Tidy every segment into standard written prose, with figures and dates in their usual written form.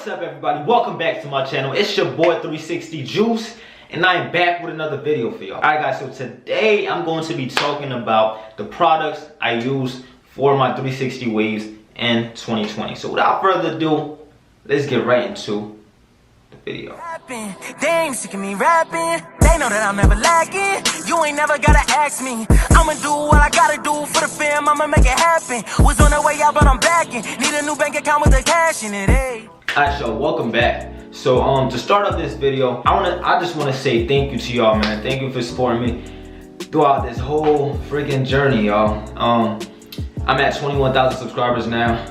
What's up, everybody? Welcome back to my channel. It's your boy 360 Juice, and I am back with another video for y'all. Alright guys, so today I'm going to be talking about the products I use for my 360 waves in 2020. So without further ado, let's get right into the video. They ain't sick of me rapping. They know that I'm never lacking. You ain't never gotta ask me. I'ma do what I gotta do for the fam. I'ma make it happen. Was on the way out, but I'm backing. Need a new bank account with the cash in it, hey. Alright, so welcome back. So to start off this video, I just want to say thank you to y'all, man. Thank you for supporting me throughout this whole freaking journey, y'all. I'm at 21,000 subscribers now.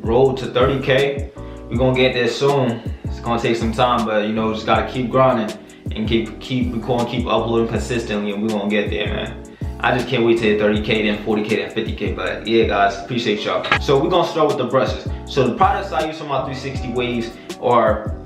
Road to 30K. We're gonna get there soon. It's gonna take some time, but you know, just gotta keep grinding and keep recording, keep uploading consistently, and we're gonna get there, man. I just can't wait to hit 30K, then 40K, then 50K, but yeah guys, appreciate y'all. So we're gonna start with the brushes. So the products I use for my 360 waves are,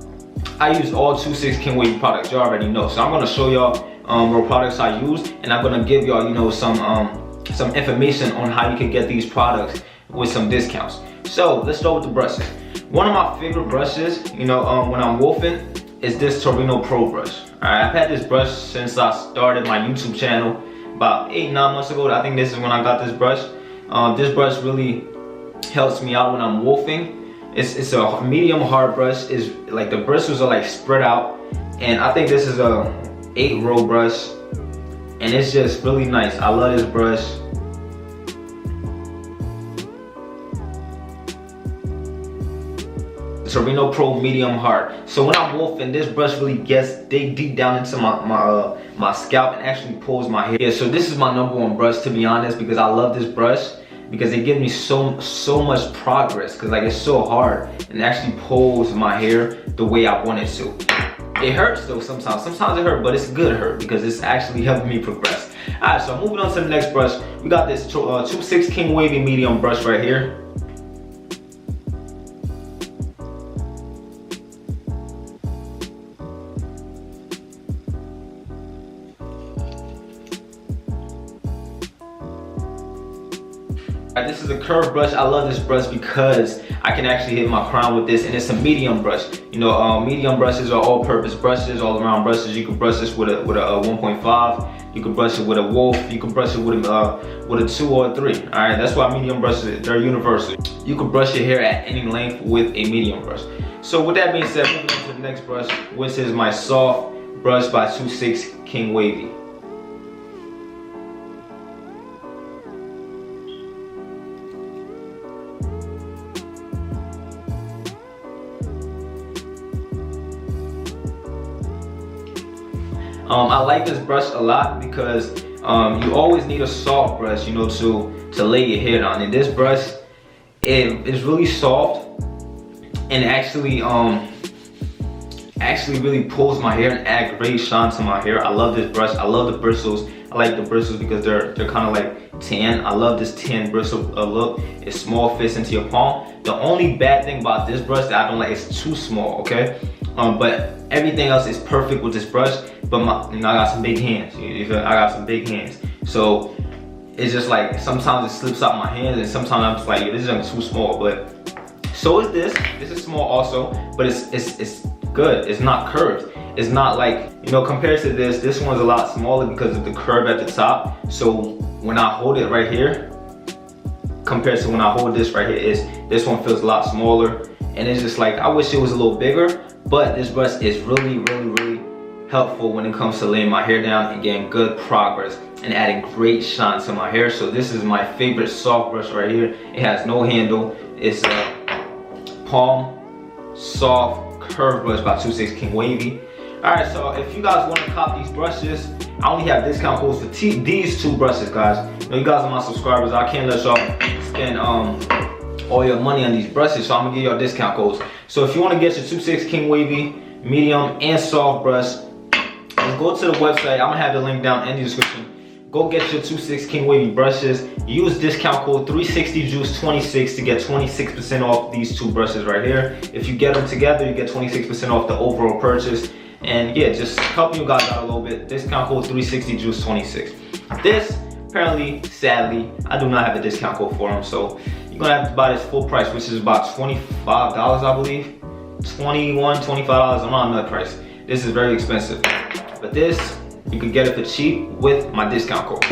I use all 2.6 King Wave products, you already know. So I'm gonna show y'all what products I use, and I'm gonna give y'all, you know, some information on how you can get these products with some discounts. So let's start with the brushes. One of my favorite brushes, you know, when I'm wolfing, is this Torino Pro brush. Alright, I've had this brush since I started my YouTube channel about 8-9 months ago. I think this is when I got this brush. This brush really helps me out when I'm wolfing. It's a medium hard brush. Is like the bristles are like spread out, and I think this is a 8-row brush, and it's just really nice. I love this brush. Torino Pro medium hard. So when I'm wolfing, this brush really gets deep down into my scalp and actually pulls my hair. Yeah, so this is my #1 brush, to be honest, because I love this brush because it gives me so much progress, because like it's so hard and actually pulls my hair the way I want it to. It hurts though sometimes it hurts, but it's good hurt because it's actually helping me progress. Alright, so moving on to the next brush, we got this 2.6 King Wavy medium brush right here. This is a curved brush. I love this brush because I can actually hit my crown with this, and it's a medium brush. You know, medium brushes are all-purpose brushes, all-around brushes. You can brush this with a 1.5. You can brush it with a wolf. You can brush it with a 2 or a 3. All right, that's why medium brushes, they're universal. You can brush your hair at any length with a medium brush. So with that being said, moving on to the next brush, which is my soft brush by 2.6 King Wavy. I like this brush a lot because you always need a soft brush, you know, to lay your hair down. And this brush, it is really soft and actually really pulls my hair and adds great shine to my hair. I love this brush. I love the bristles. I like the bristles because they're kind of like tan. I love this tan bristle look. It's small, fits into your palm. The only bad thing about this brush that I don't like is too small, okay? But everything else is perfect with this brush. But you know, I got some big hands. I got some big hands. So it's just like sometimes it slips out my hands, and sometimes I'm just like, this is too small. But so is this. This is small also, but it's good. It's not curved. It's not like, you know, compared to this one's a lot smaller because of the curve at the top. So when I hold it right here, compared to when I hold this right here, this one feels a lot smaller. And it's just like, I wish it was a little bigger, but this brush is really helpful when it comes to laying my hair down and getting good progress and adding great shine to my hair. So this is my favorite soft brush right here. It has no handle. It's a palm soft curved brush by 2.6 King Wavy. Alright, so if you guys want to cop these brushes, I only have discount codes for these 2 brushes, guys. You know, you guys are my subscribers. I can't let y'all spend all your money on these brushes, so I'm gonna give y'all discount codes. So if you want to get your 2.6 King Wavy medium and soft brush, just go to the website. I'm gonna have the link down in the description. Go get your 2.6 King Wavy brushes. Use discount code 360juice26 to get 26% off these 2 brushes right here. If you get them together, you get 26% off the overall purchase. And yeah, just helping you guys out a little bit. Discount code 360juice26. This, apparently, sadly, I do not have a discount code for them, so you're gonna have to buy this full price, which is about $25, I believe. $21, $25 around that price. This is very expensive. But this, you can get it for cheap with my discount code.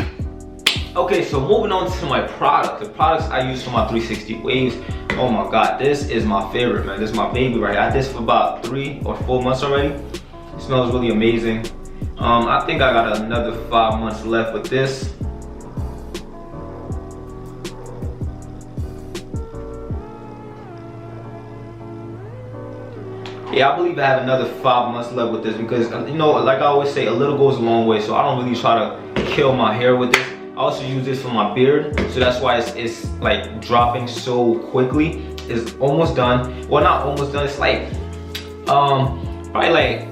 Okay, so moving on to my product. The products I use for my 360 waves. Oh my God, this is my favorite, man. This is my baby right here. I had this for about 3 or 4 months already. It smells really amazing. I think I got another 5 months left with this. Yeah, I believe I have another 5 months left with this because, you know, like I always say, a little goes a long way. So I don't really try to kill my hair with this. I also use this for my beard, so that's why it's like dropping so quickly. It's almost done. Well, not almost done. It's like probably like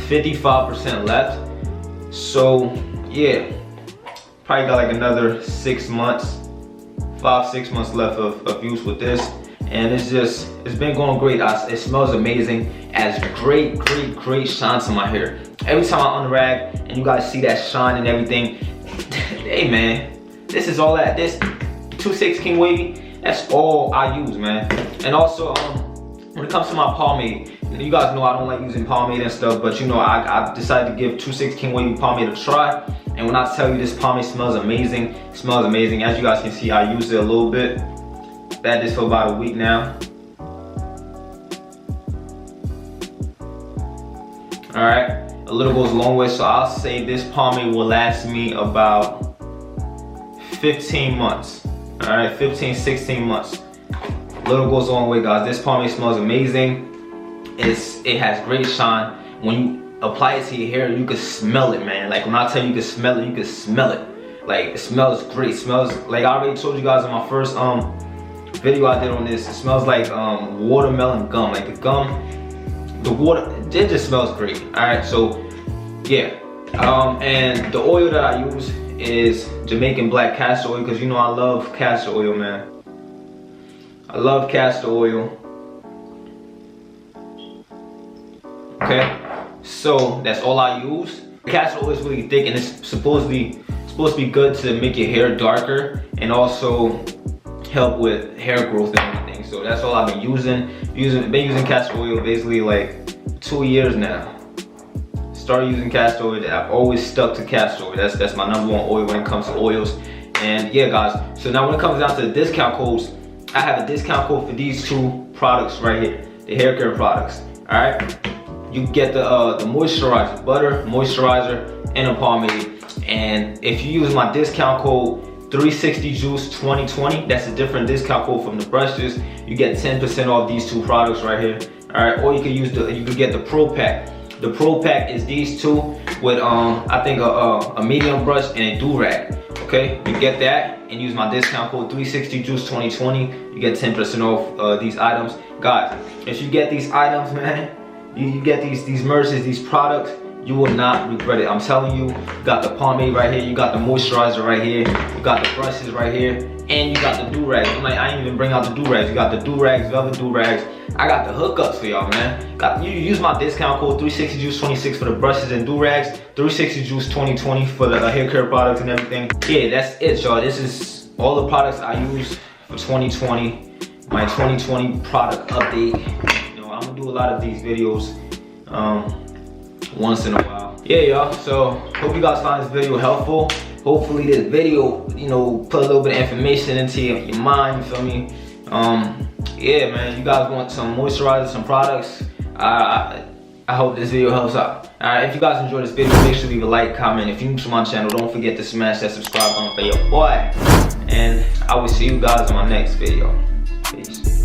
55% left. So yeah, probably got like another 6 months, 5-6 months left of use with this. And it's been going great, guys. It smells amazing. It has great shine to my hair. Every time I unrag and you guys see that shine and everything, hey man, this is all that. This 2/6 King Wavy, that's all I use, man. And also, when it comes to my pomade, you guys know I don't like using pomade and stuff, but you know, I decided to give 2/6 King Wavy pomade a try. And when I tell you this pomade smells amazing, it smells amazing. As you guys can see, I used it a little bit. Had this for about a week now. All right. A little goes a long way, so I'll say this pomade will last me about 15 months. All right, 15, 16 months. A little goes a long way, guys. This pomade smells amazing. It has great shine. When you apply it to your hair, you can smell it, man. Like when I tell you can smell it, you can smell it. Like it smells great. It smells like I already told you guys in my first video I did on this. It smells like watermelon gum. Like the water, it just smells great. All right, so yeah, and the oil that I use is Jamaican black castor oil, because you know I love castor oil, man. I love castor oil. Okay, so that's all I use. Castor oil is really thick, and it's supposed to be good to make your hair darker and also help with hair growth and everything. So that's all I've been using. Been using castor oil basically like 2 years now. Started using castor oil. I've always stuck to castor oil. That's my #1 oil when it comes to oils. And yeah, guys. So now when it comes down to the discount codes, I have a discount code for these 2 products right here, the hair care products. All right. You get the moisturizer, butter moisturizer, and a pomade. And if you use my discount code 360 Juice 2020, that's a different discount code from the brushes. You get 10% off these 2 products right here. All right, or you can use you can get the Pro Pack. The Pro Pack is these 2 with I think a medium brush and a do-rag. Okay, you get that and use my discount code 360 Juice 2020. You get 10% off these items, guys. If you get these items, man, you get these merches, these products, you will not regret it. I'm telling you, you got the pomade right here, you got the moisturizer right here, you got the brushes right here, and you got the do-rags. I'm like, I didn't even bring out the do-rags. You got the do-rags, velvet do-rags. I got the hookups for y'all, man. You use my discount code 360Juice26 for the brushes and do-rags, 360Juice2020 for the hair care products and everything. Yeah, that's it, y'all. This is all the products I use for 2020, my 2020 product update. You know, I'm gonna do a lot of these videos once in a while. Yeah, y'all, so hope you guys find this video helpful. Hopefully this video, you know, put a little bit of information into your mind, you feel me? Yeah, man, you guys want some moisturizer, some products, I hope this video helps out. Alright, if you guys enjoyed this video, make sure to leave a like, comment. If you're new to my channel, don't forget to smash that subscribe button for your boy. And I will see you guys in my next video. Peace.